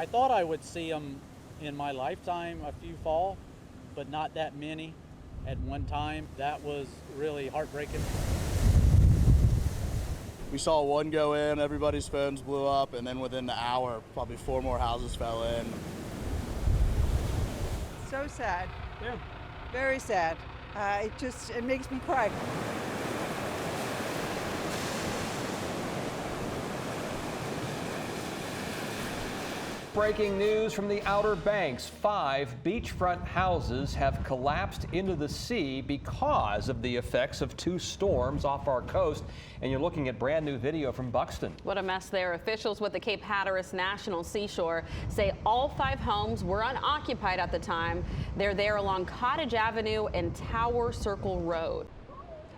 I thought I would see them in my lifetime, a few fall, but not that many at one time. That was really heartbreaking. We saw one go in, everybody's phones blew up, and then within the hour, probably 4 more houses fell in. So sad. Yeah. Very sad. It makes me cry. Breaking news from the Outer Banks. 5 beachfront houses have collapsed into the sea because of the effects of 2 storms off our coast. And you're looking at brand new video from Buxton. What a mess there. Officials with the Cape Hatteras National Seashore say all 5 homes were unoccupied at the time. They're there along Cottage Avenue and Tower Circle Road.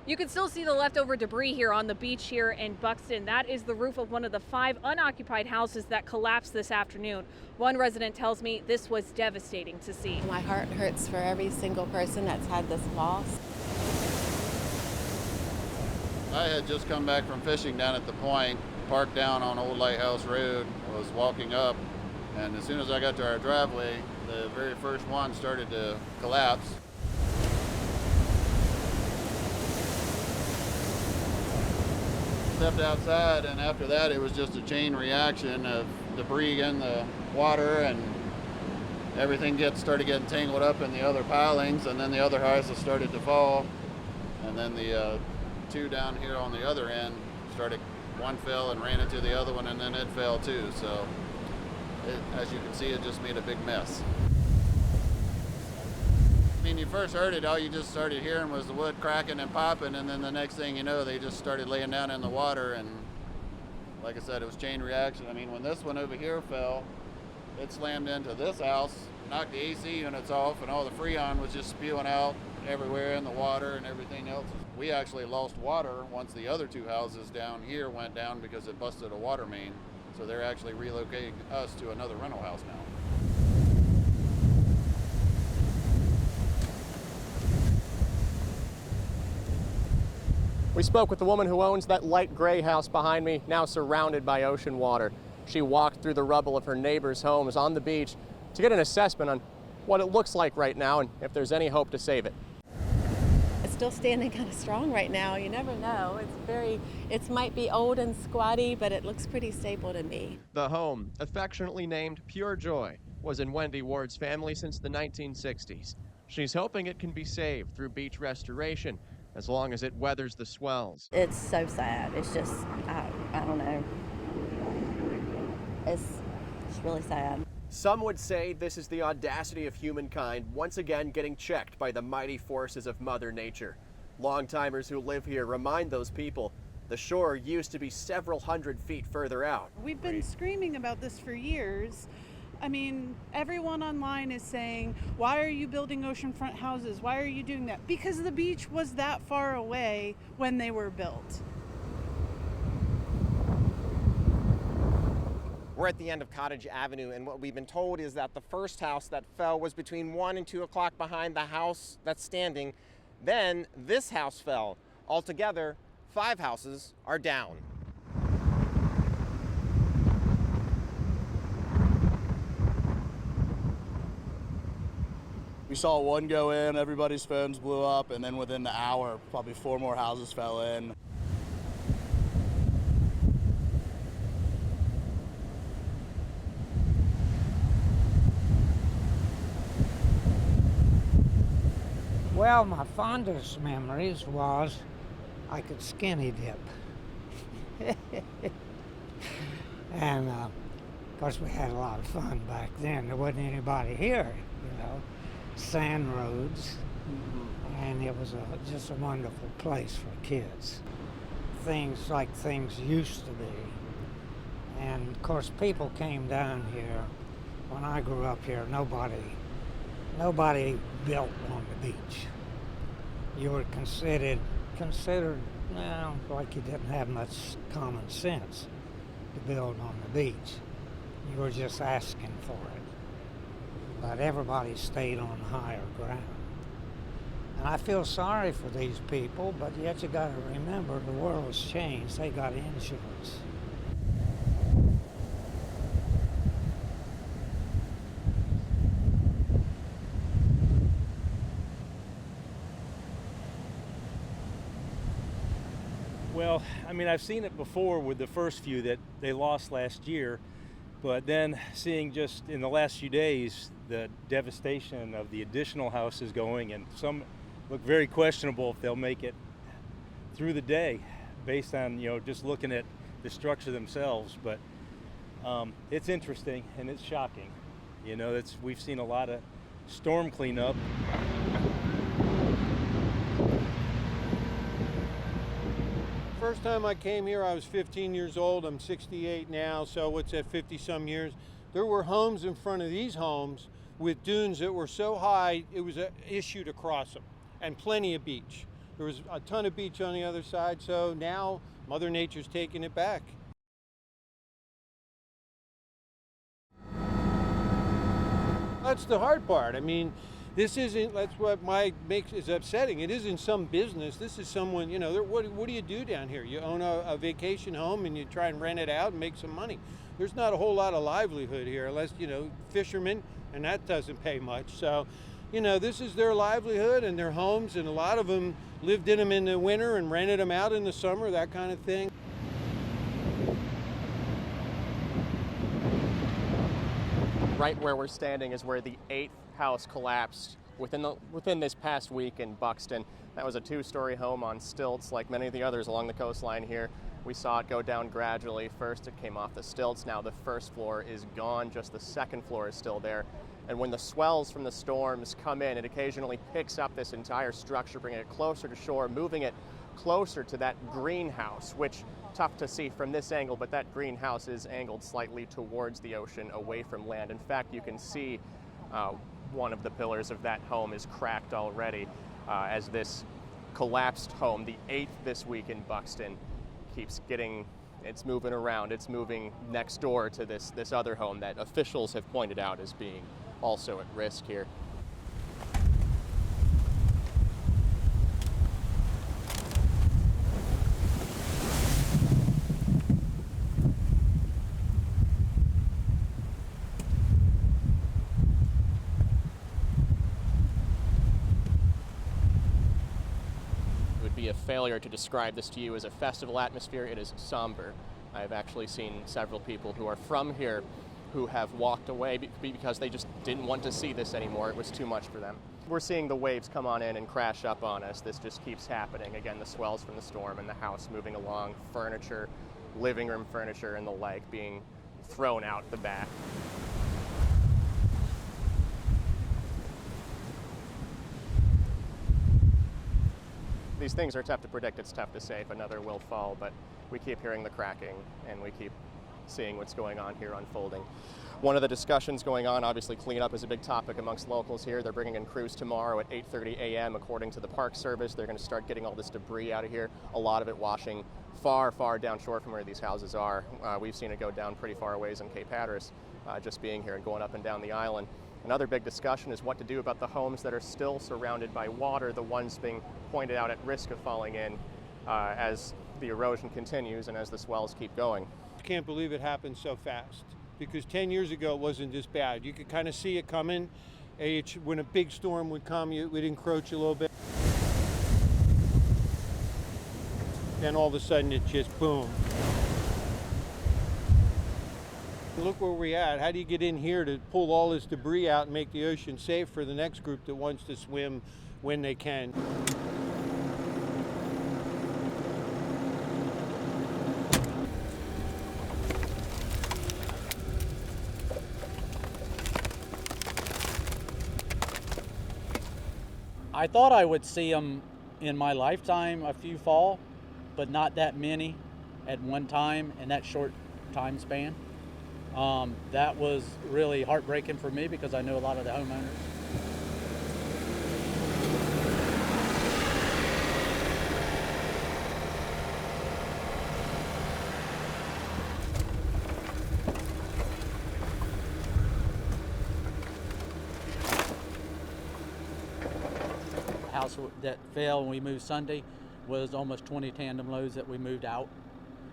You can still see the leftover debris here on the beach here in Buxton. That is the roof of one of the 5 unoccupied houses that collapsed this afternoon. One resident tells me this was devastating to see. My heart hurts for every single person that's had this loss. I had just come back from fishing down at the point, parked down on Old Lighthouse Road, was walking up, and as soon as I got to our driveway, the very first one started to collapse. Stepped outside, and after that it was just a chain reaction of debris in the water, and everything started getting tangled up in the other pilings, and then the other houses started to fall, and then the 2 down here on the other end one fell and ran into the other one, and then it fell too. So as you can see, it just made a big mess. I mean, you first heard it, all you just started hearing was the wood cracking and popping, and then the next thing you know, they just started laying down in the water, and like I said, it was chain reaction. I mean, when this one over here fell, it slammed into this house, knocked the AC units off, and all the Freon was just spewing out everywhere in the water and everything else. We actually lost water once the other 2 houses down here went down because it busted a water main, so they're actually relocating us to another rental house now. We spoke with the woman who owns that light gray house behind me, now surrounded by ocean water. She walked through the rubble of her neighbors' homes on the beach to get an assessment on what it looks like right now and if there's any hope to save it. It's still standing kind of strong right now. You never know. It might be old and squatty, but it looks pretty stable to me. The home, affectionately named Pure Joy, was in Wendy Ward's family since the 1960s. She's hoping it can be saved through beach restoration, as long as it weathers the swells. It's so sad. It's just, I don't know. It's really sad. Some would say this is the audacity of humankind once again getting checked by the mighty forces of Mother Nature. Long-timers who live here remind those people the shore used to be several hundred feet further out. We've been screaming about this for years. I mean, everyone online is saying, why are you building oceanfront houses? Why are you doing that? Because the beach was that far away when they were built. We're at the end of Cottage Avenue, and what we've been told is that the first house that fell was between 1 and 2 o'clock behind the house that's standing. Then this house fell. Altogether, 5 houses are down. We saw one go in, everybody's phones blew up, and then within the hour, probably 4 more houses fell in. Well, my fondest memories was I could skinny dip. And of course we had a lot of fun back then. There wasn't anybody here, you know. Sand roads, and it was just a wonderful place for kids. Things like things used to be. And of course people came down here. When I grew up here, nobody built on the beach. You were considered, well, like you didn't have much common sense to build on the beach. You were just asking for it. But everybody stayed on higher ground. And I feel sorry for these people, but yet you gotta remember the world's changed. They got insurance. Well, I mean, I've seen it before with the first few that they lost last year, but then seeing just in the last few days the devastation of the additional houses going, and some look very questionable if they'll make it through the day based on, you know, just looking at the structure themselves. But it's interesting and it's shocking. You know, we've seen a lot of storm cleanup. First time I came here, I was 15 years old. I'm 68 now, so what's that, 50 some years? There were homes in front of these homes with dunes that were so high, it was an issue to cross them, and plenty of beach. There was a ton of beach on the other side, so now Mother Nature's taking it back. That's the hard part. I mean, this isn't, that's what makes is upsetting. It isn't some business. This is someone, you know, what do you do down here? You own a vacation home and you try and rent it out and make some money. There's not a whole lot of livelihood here unless, you know, fishermen, and that doesn't pay much. So, you know, this is their livelihood and their homes, and a lot of them lived in them in the winter and rented them out in the summer, that kind of thing. Right where we're standing is where the 8th house collapsed within this past week in Buxton. That was a 2-story home on stilts, like many of the others along the coastline here. We saw it go down gradually. First it came off the stilts, now the first floor is gone, just the second floor is still there. And when the swells from the storms come in, it occasionally picks up this entire structure, bringing it closer to shore, moving it closer to that greenhouse, which, tough to see from this angle, but that greenhouse is angled slightly towards the ocean, away from land. In fact, you can see one of the pillars of that home is cracked already as this collapsed home, the 8th this week in Buxton, keeps getting, it's moving around. It's moving next door to this other home that officials have pointed out as being also at risk here. Be a failure to describe this to you as a festival atmosphere. It is somber. I've actually seen several people who are from here who have walked away because they just didn't want to see this anymore. It was too much for them. We're seeing the waves come on in and crash up on us. This just keeps happening. Again, the swells from the storm and the house moving along, furniture, living room furniture and the like being thrown out the back. These things are tough to predict. It's tough to say if another will fall, but we keep hearing the cracking and we keep seeing what's going on here unfolding. One of the discussions going on, obviously cleanup is a big topic amongst locals here. They're bringing in crews tomorrow at 8:30 a.m. according to the Park Service. They're going to start getting all this debris out of here, a lot of it washing far, far downshore from where these houses are. We've seen it go down pretty far ways in Cape Hatteras, just being here and going up and down the island. Another big discussion is what to do about the homes that are still surrounded by water, the ones being pointed out at risk of falling in as the erosion continues and as the swells keep going. I can't believe it happened so fast, because 10 years ago it wasn't this bad. You could kind of see it coming. When a big storm would come, it would encroach a little bit. Then all of a sudden it just boom. Look where we're at. How do you get in here to pull all this debris out and make the ocean safe for the next group that wants to swim when they can? I thought I would see them in my lifetime, a few fall, but not that many at one time in that short time span. That was really heartbreaking for me because I know a lot of the homeowners. The house that fell when we moved Sunday was almost 20 tandem loads that we moved out.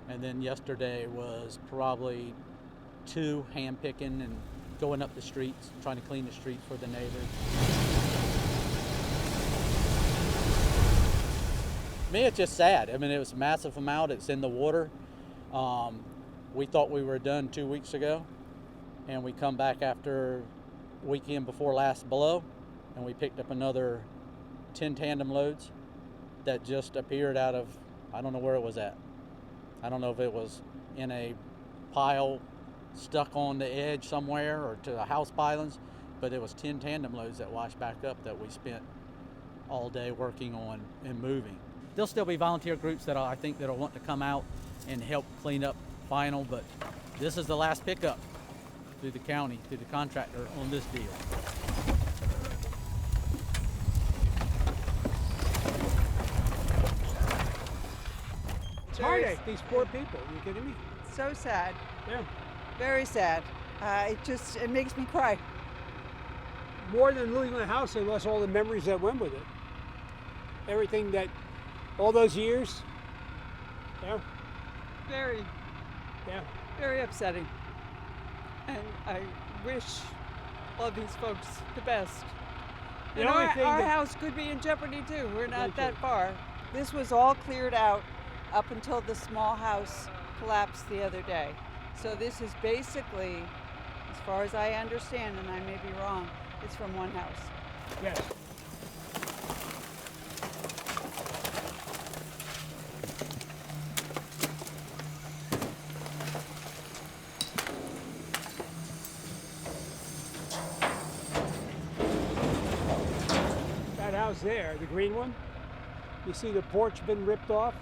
And then yesterday was probably 2 hand picking and going up the streets, trying to clean the streets for the neighbors. me, it's just sad. I mean, it was a massive amount. It's in the water. We thought we were done 2 weeks ago, and we come back after weekend before last below, and we picked up another 10 tandem loads that just appeared out of, I don't know where it was at. I don't know if it was in a pile stuck on the edge somewhere or to the house pilings, but it was 10 tandem loads that washed back up that we spent all day working on and moving. There'll still be volunteer groups that I think that'll want to come out and help clean up final, but this is the last pickup through the county, through the contractor on this deal. It's heartache, these poor people. Are you kidding me? So sad. Yeah. Very sad. It makes me cry. More than losing the house, I lost all the memories that went with it. Everything that, all those years. Yeah. Very, very upsetting. And I wish all these folks the best. The And only our thing that- house could be in jeopardy too. We're not Thank that you. far. This was all cleared out up until the small house collapsed the other day. So this is basically, as far as I understand, and I may be wrong, it's from one house. Yes. That house there, the green one, you see the porch been ripped off?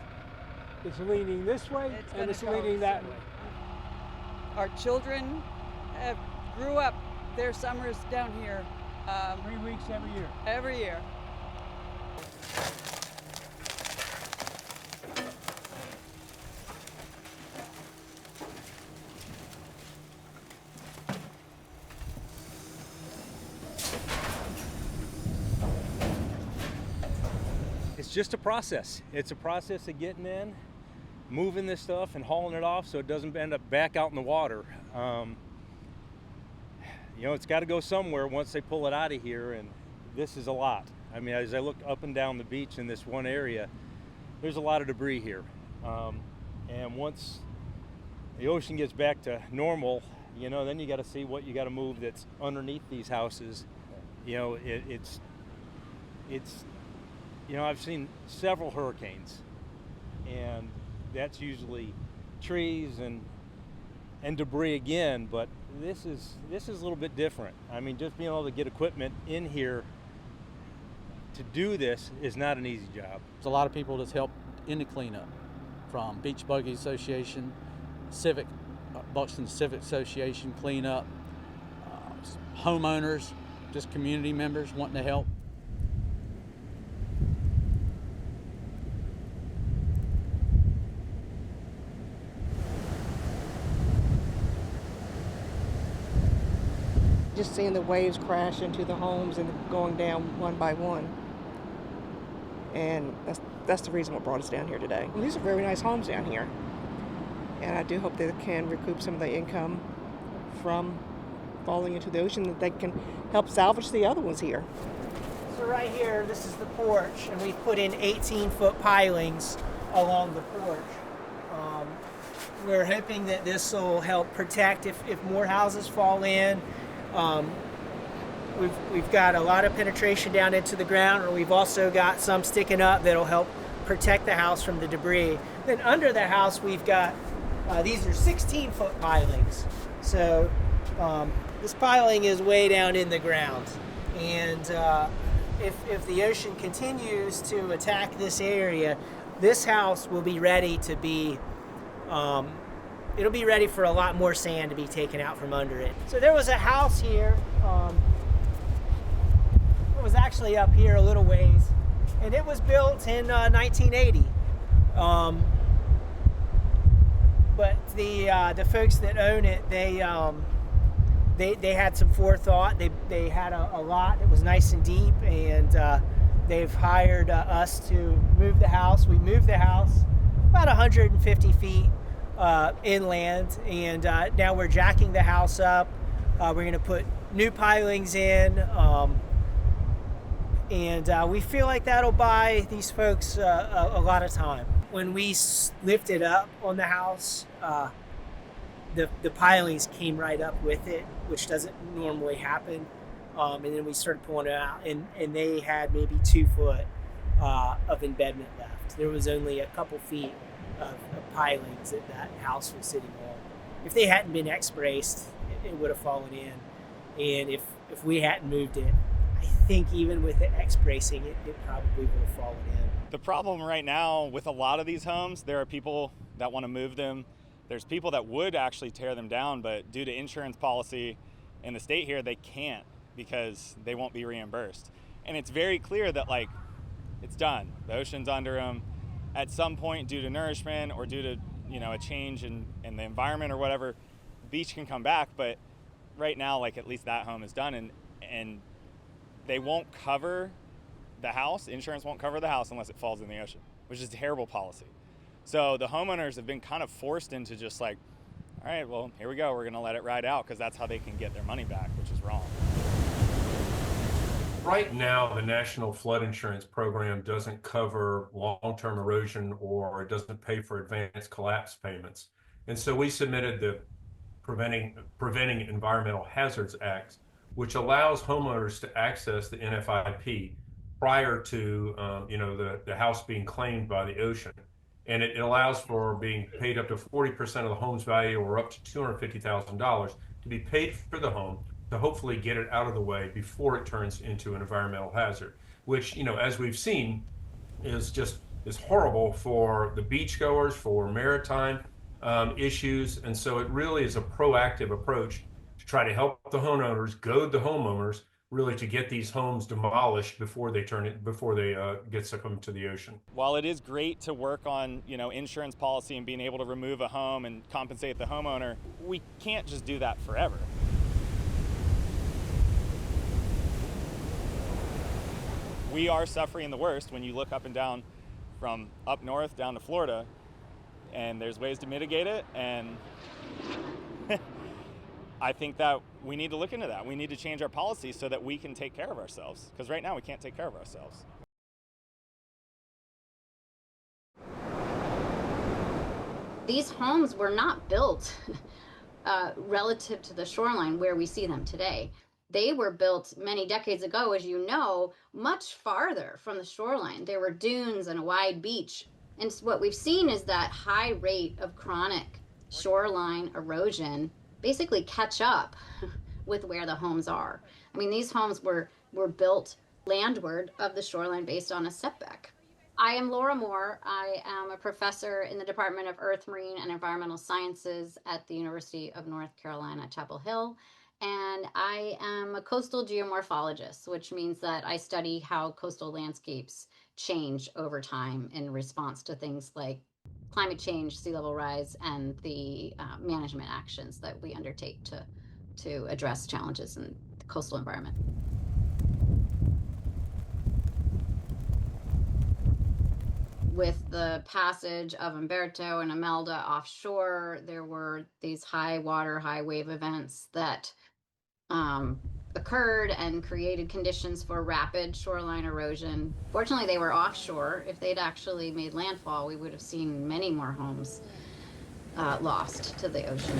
It's leaning this way It's and gonna it's go leaning that way. Our children grew up their summers down here 3 weeks every year. every year. It's just a process. It's a process of getting in, moving this stuff and hauling it off so it doesn't end up back out in the water. You know, it's got to go somewhere once they pull it out of here, and this is a lot. I mean, as I look up and down the beach in this one area, there's a lot of debris here. And once the ocean gets back to normal, you know, then you got to see what you got to move that's underneath these houses. You know, it's you know, I've seen several hurricanes, and that's usually trees and debris again, but this is a little bit different. I mean, just being able to get equipment in here to do this is not an easy job. There's a lot of people that's helped in the cleanup, from Beach Buggy Association, Buxton Civic Association cleanup, homeowners, just community members wanting to help. Just seeing the waves crash into the homes and going down one by one. And that's the reason what brought us down here today. And these are very nice homes down here. And I do hope they can recoup some of the income from falling into the ocean, that they can help salvage the other ones here. So right here, this is the porch, and we put in 18-foot pilings along the porch. We're hoping that this will help protect if more houses fall in. We've got a lot of penetration down into the ground, and we've also got some sticking up that'll help protect the house from the debris. Then under the house, we've got these are 16-foot pilings. So this piling is way down in the ground, and if the ocean continues to attack this area, this house will be ready to be it'll be ready for a lot more sand to be taken out from under it. So there was a house here. It was actually up here a little ways, and it was built in 1980. But the folks that own it, they had some forethought. They had a lot that was nice and deep, and they've hired us to move the house. We moved the house about 150 feet inland, and now we're jacking the house up. We're going to put new pilings in, And we feel like that'll buy these folks a lot of time. When we lifted up on the house, the pilings came right up with it, which doesn't normally happen. And then we started pulling it out, and they had maybe 2 foot of embedment left. There was only a couple feet of pilings that house was sitting on. If they hadn't been X-braced, it would have fallen in. And if we hadn't moved it, I think even with the X-bracing, it probably would have fallen in. The problem right now with a lot of these homes, there are people that want to move them. There's people that would actually tear them down, but due to insurance policy in the state here, they can't because they won't be reimbursed. And it's very clear that like it's done. The ocean's under them. At some point, due to nourishment or due to a change in the environment or whatever, the beach can come back. But right now, like at least that home is done, and they won't cover the house. Insurance won't cover the house unless it falls in the ocean, which is terrible policy. So the homeowners have been kind of forced into just like, all right, well, here we go. We're going to let it ride out because that's how they can get their money back, which is wrong. Right now, the National Flood Insurance Program doesn't cover long-term erosion or it doesn't pay for advanced collapse payments. And so we submitted the Preventing Environmental Hazards Act, which allows homeowners to access the NFIP prior to the house being claimed by the ocean. And it allows for being paid up to 40% of the home's value or up to $250,000 to be paid for the home to hopefully get it out of the way before it turns into an environmental hazard, which, as we've seen, is horrible for the beachgoers, for maritime issues. And so it really is a proactive approach to try to help the homeowners, goad the homeowners, really to get these homes demolished before they get succumbed to the ocean. While it is great to work on, insurance policy and being able to remove a home and compensate the homeowner, we can't just do that forever. We are suffering the worst when you look up and down from up north down to Florida, and there's ways to mitigate it, and I think that we need to look into that. We need to change our policy so that we can take care of ourselves, because right now we can't take care of ourselves. These homes were not built relative to the shoreline where we see them today. They were built many decades ago, as you know, much farther from the shoreline. There were dunes and a wide beach. And what we've seen is that high rate of chronic shoreline erosion basically catch up with where the homes are. I mean, these homes were built landward of the shoreline based on a setback. I am Laura Moore. I am a professor in the Department of Earth, Marine, and Environmental Sciences at the University of North Carolina, Chapel Hill. And I am a coastal geomorphologist, which means that I study how coastal landscapes change over time in response to things like climate change, sea level rise, and the management actions that we undertake to address challenges in the coastal environment. With the passage of Umberto and Imelda offshore, there were these high water, high wave events that occurred and created conditions for rapid shoreline erosion. Fortunately, they were offshore. If they'd actually made landfall, we would have seen many more homes lost to the ocean.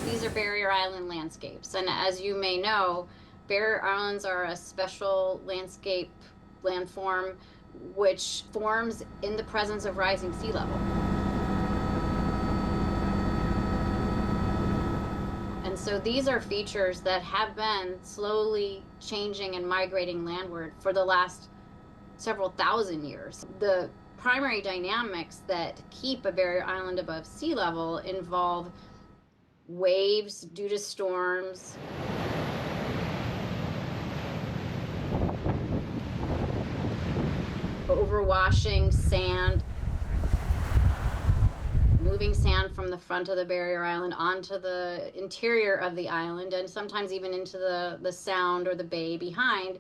These are barrier island landscapes, and as you may know, barrier islands are a special landscape landform which forms in the presence of rising sea level. And so these are features that have been slowly changing and migrating landward for the last several thousand years. The primary dynamics that keep a barrier island above sea level involve waves due to storms, overwashing sand, moving sand from the front of the barrier island onto the interior of the island, and sometimes even into the sound or the bay behind.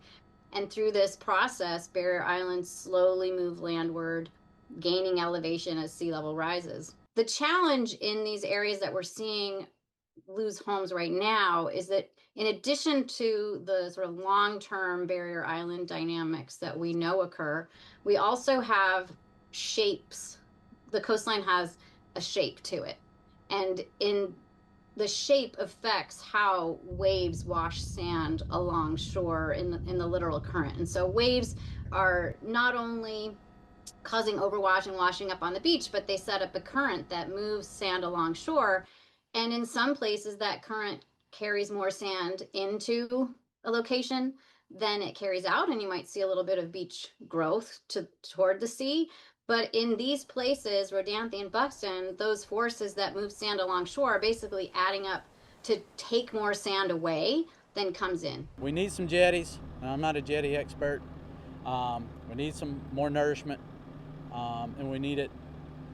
And through this process, barrier islands slowly move landward, gaining elevation as sea level rises. The challenge in these areas that we're seeing lose homes right now is that in addition to the sort of long-term barrier island dynamics that we know occur, we also have shapes. The coastline has a shape to it. And in the shape affects how waves wash sand along shore in the littoral current. And so waves are not only causing overwash and washing up on the beach, but they set up a current that moves sand along shore. And in some places, that current carries more sand into a location than it carries out, and you might see a little bit of beach growth toward the sea. But in these places, Rodanthe and Buxton, those forces that move sand along shore are basically adding up to take more sand away than comes in. We need some jetties. I'm not a jetty expert. We need some more nourishment, and we need it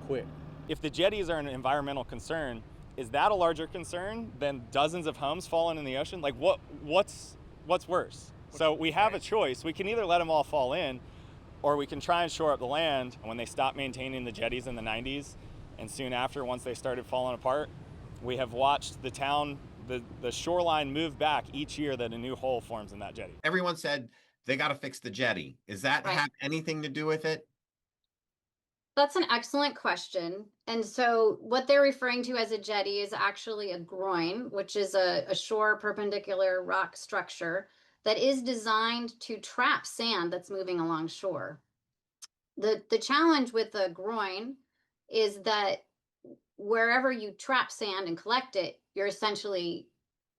quick. If the jetties are an environmental concern, is that a larger concern than dozens of homes falling in the ocean? Like what's worse? So we have a choice. We can either let them all fall in, or we can try and shore up the land. When they stopped maintaining the jetties in the 90s, and soon after, once they started falling apart, we have watched the town, the shoreline move back each year that a new hole forms in that jetty. Everyone said they got to fix the jetty. Does that have anything to do with it? That's an excellent question. And so what they're referring to as a jetty is actually a groin, which is a shore perpendicular rock structure that is designed to trap sand that's moving along shore. The challenge with a groin is that wherever you trap sand and collect it, you're essentially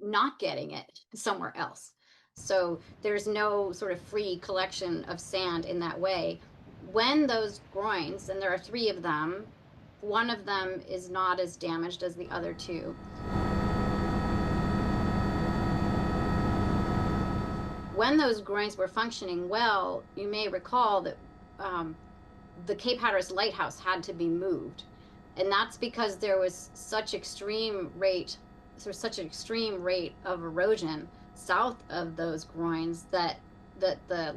not getting it somewhere else. So there's no sort of free collection of sand in that way. When those groins, and there are 3 of them, one of them is not as damaged as the other 2. When those groins were functioning well, you may recall that the Cape Hatteras Lighthouse had to be moved. And that's because there was such an extreme rate of erosion south of those groins that the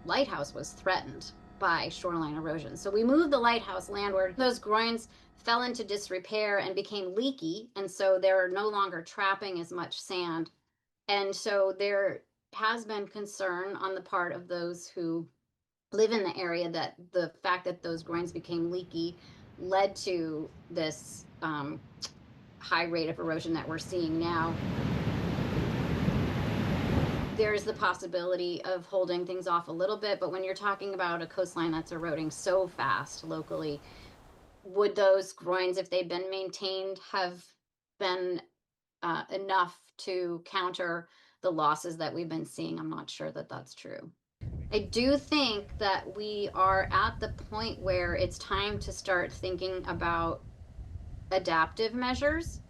lighthouse was threatened by shoreline erosion. So we moved the lighthouse landward. Those groins fell into disrepair and became leaky, and so they're no longer trapping as much sand. And so there has been concern on the part of those who live in the area that the fact that those groins became leaky led to this high rate of erosion that we're seeing now. There's the possibility of holding things off a little bit, but when you're talking about a coastline that's eroding so fast locally, would those groins, if they've been maintained, have been enough to counter the losses that we've been seeing? I'm not sure that that's true. I do think that we are at the point where it's time to start thinking about adaptive measures,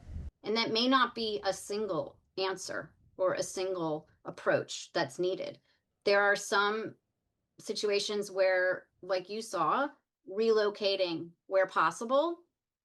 and that may not be a single answer or a single approach that's needed. There are some situations where, like you saw, relocating where possible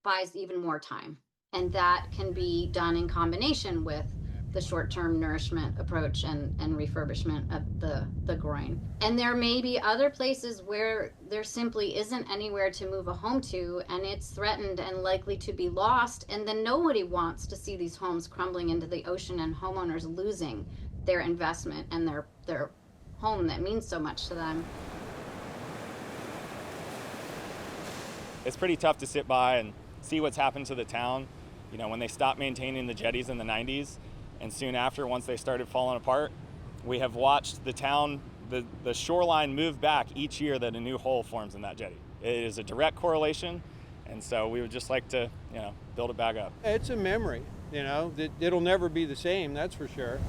buys even more time, and that can be done in combination with the short-term nourishment approach and refurbishment of the groin. And there may be other places where there simply isn't anywhere to move a home to, and it's threatened and likely to be lost, and then nobody wants to see these homes crumbling into the ocean and homeowners losing their investment and their home that means so much to them. It's pretty tough to sit by and see what's happened to the town. You know, when they stopped maintaining the jetties in the 90s, and soon after, once they started falling apart, we have watched the town, the shoreline move back each year that a new hole forms in that jetty. It is a direct correlation, and so we would just like to, build it back up. It's a memory, it'll never be the same, that's for sure.